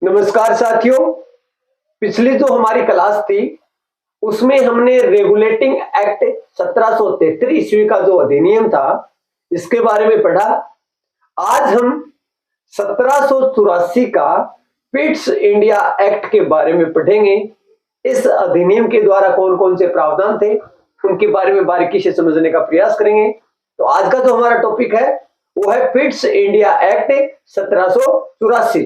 नमस्कार साथियों। पिछली जो हमारी क्लास थी उसमें हमने रेगुलेटिंग एक्ट 1773 ईस्वी का जो अधिनियम था इसके बारे में पढ़ा। आज हम 1784 का पिट्स इंडिया एक्ट के बारे में पढ़ेंगे। इस अधिनियम के द्वारा कौन कौन से प्रावधान थे उनके बारे में बारीकी से समझने का प्रयास करेंगे। तो आज का जो हमारा टॉपिक है वो है Pitt's India act 1784।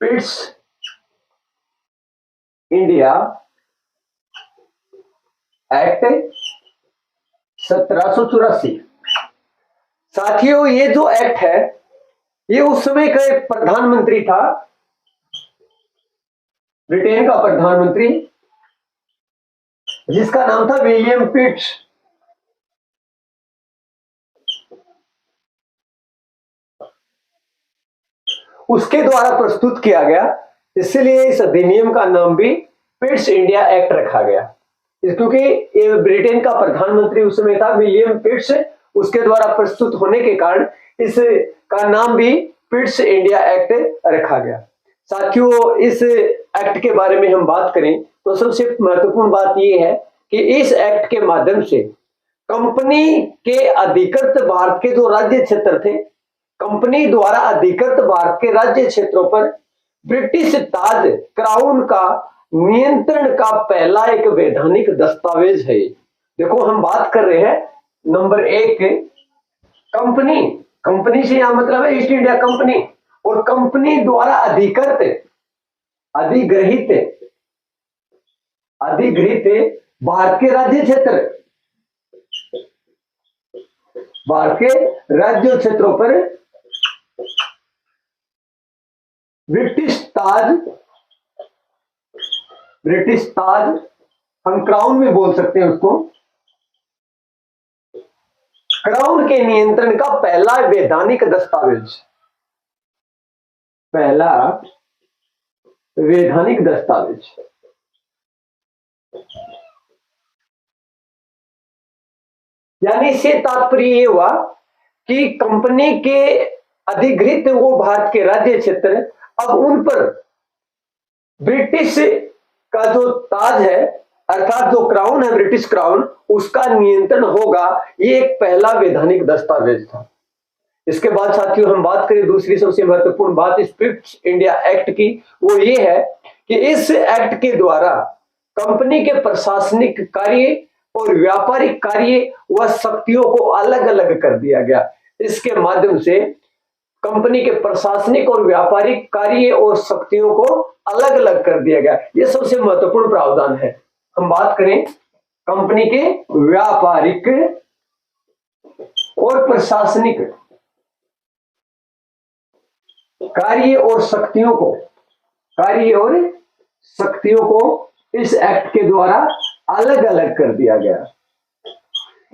Pitt's India act 1784। साथियों, ये जो एक्ट है ये उस समय का एक प्रधानमंत्री था, ब्रिटेन का प्रधानमंत्री, जिसका नाम था विलियम पिट्स। उसके द्वारा प्रस्तुत किया गया, इसलिए इस अधिनियम का नाम भी पिट्स इंडिया एक्ट रखा गया। क्योंकि ये ब्रिटेन का प्रधानमंत्री उस समय था विलियम पिट्स, उसके द्वारा प्रस्तुत होने के कारण इसका नाम भी पिट्स इंडिया एक्ट रखा गया। साथियों, इस एक्ट के बारे में हम बात करें तो सबसे महत्वपूर्ण बात यह है कि इस एक्ट के माध्यम से कंपनी के अधिकृत भारत के जो राज्य क्षेत्र थे, कंपनी द्वारा अधिकृत भारत के राज्य क्षेत्रों पर ब्रिटिश ताज क्राउन का नियंत्रण का पहला एक वैधानिक दस्तावेज है। देखो, हम बात कर रहे हैं नंबर 1 कंपनी। कंपनी से यहां मतलब है ईस्ट इंडिया कंपनी, और कंपनी द्वारा अधिकृत अधिग्रहित भारत के राज्य क्षेत्र, भारत के राज्य क्षेत्रों पर ब्रिटिश ताज हम क्राउन में बोल सकते हैं उसको, क्राउन के नियंत्रण का पहला वैधानिक दस्तावेज, पहला वैधानिक दस्तावेज। यानी इससे तात्पर्य ये हुआ कि कंपनी के अधिग्रहित वो भारत के राज्य क्षेत्र, अब उन पर ब्रिटिश का जो ताज है अर्थात जो क्राउन है, ब्रिटिश क्राउन, उसका नियंत्रण होगा। ये एक पहला वैधानिक दस्तावेज था। इसके बाद साथियों हम बात करें दूसरी सबसे महत्वपूर्ण बात इस पिट्स इंडिया एक्ट की, वो ये है कि इस एक्ट के द्वारा कंपनी के प्रशासनिक कार्य और व्यापारिक कार्य व शक्तियों को अलग अलग कर दिया गया। इसके माध्यम से कंपनी के प्रशासनिक और व्यापारिक कार्य और शक्तियों को अलग अलग कर दिया गया। यह सबसे महत्वपूर्ण प्रावधान है। हम बात करें कंपनी के व्यापारिक और प्रशासनिक कार्य और शक्तियों को इस एक्ट के द्वारा अलग अलग कर दिया गया।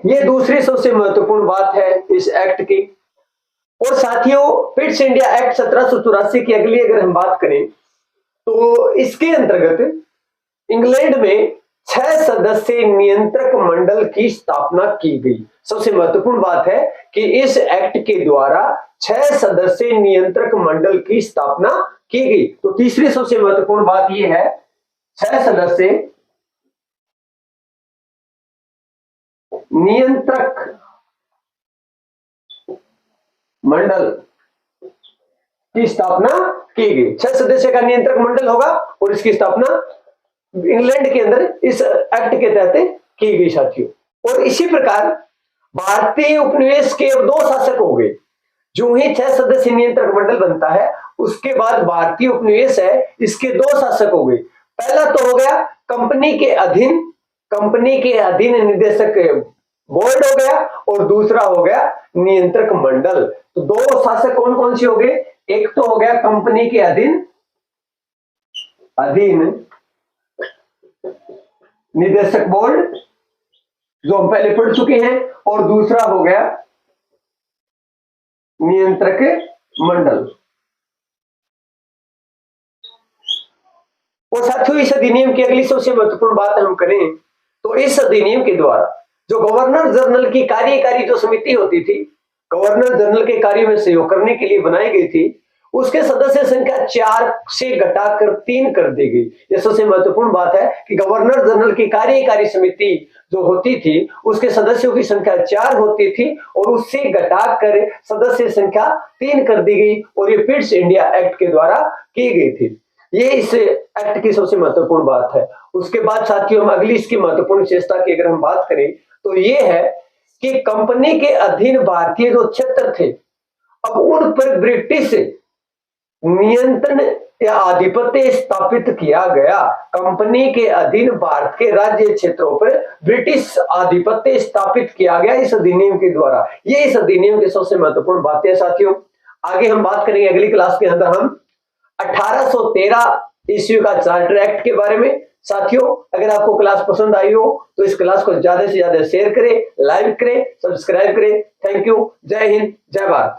यह दूसरी सबसे महत्वपूर्ण बात है इस एक्ट की। और साथियों, पिट्स इंडिया एक्ट 1784 की अगली अगर हम बात करें तो इसके अंतर्गत इंग्लैंड में 6 सदस्यीय नियंत्रक मंडल की स्थापना की गई। सबसे महत्वपूर्ण बात है कि इस एक्ट के द्वारा 6 सदस्यीय नियंत्रक मंडल की स्थापना की गई। तो तीसरी सबसे महत्वपूर्ण बात यह है 6 सदस्यीय नियंत्रक मंडल की स्थापना की गई। 6 सदस्य का नियंत्रक मंडल होगा और इसकी स्थापना इंग्लैंड के अंदर इस एक्ट के तहत की गई साथियों। और इसी प्रकार भारतीय उपनिवेश के 2 शासक हो गए। जो ही 6 सदस्य नियंत्रक मंडल बनता है उसके बाद भारतीय उपनिवेश है, इसके 2 शासक हो गए। पहला तो हो गया कंपनी के अधीन निदेशक बोर्ड हो गया, और दूसरा हो गया नियंत्रक मंडल। तो 2 शासक कौन कौन से हो गए? एक तो हो गया कंपनी के अधीन निदेशक बोर्ड जो हम पहले पढ़ चुके हैं, और दूसरा हो गया नियंत्रक मंडल। और साथियों, इस अधिनियम की अगली सबसे महत्वपूर्ण बात हम करें तो इस अधिनियम के द्वारा जो गवर्नर जनरल की कार्यकारी जो समिति होती थी, गवर्नर जनरल के कार्य में सहयोग करने के लिए बनाई गई थी, उसके सदस्य संख्या 4 से घटाकर 3 कर दी गई। यह सबसे महत्वपूर्ण बात है कि गवर्नर जनरल की कार्यकारी समिति जो होती थी उसके सदस्यों की संख्या 4 होती थी और उससे घटाकर सदस्य संख्या 3 कर दी गई और ये पिट्स इंडिया एक्ट के द्वारा की गई थी। ये इस एक्ट की सबसे महत्वपूर्ण बात है। उसके बाद साथियों, हम अगली इसकी महत्वपूर्ण विशेषता की अगर हम बात करें तो ये है कि कंपनी के अधीन भारतीय जो क्षेत्र थे, अब उन पर ब्रिटिश नियंत्रण या आधिपत्य स्थापित किया गया। कंपनी के अधीन भारत के राज्य क्षेत्रों पर ब्रिटिश आधिपत्य स्थापित किया गया इस अधिनियम के द्वारा। ये इस अधिनियम की सबसे महत्वपूर्ण बात है साथियों। आगे हम बात करेंगे अगली क्लास के अंदर हम 1813 ईस्वी का चार्टर एक्ट के बारे में। साथियों, अगर आपको क्लास पसंद आई हो तो इस क्लास को ज्यादा से ज्यादा शेयर करें, लाइक करें, सब्सक्राइब करें। Thank you. जय हिंद, जय भारत।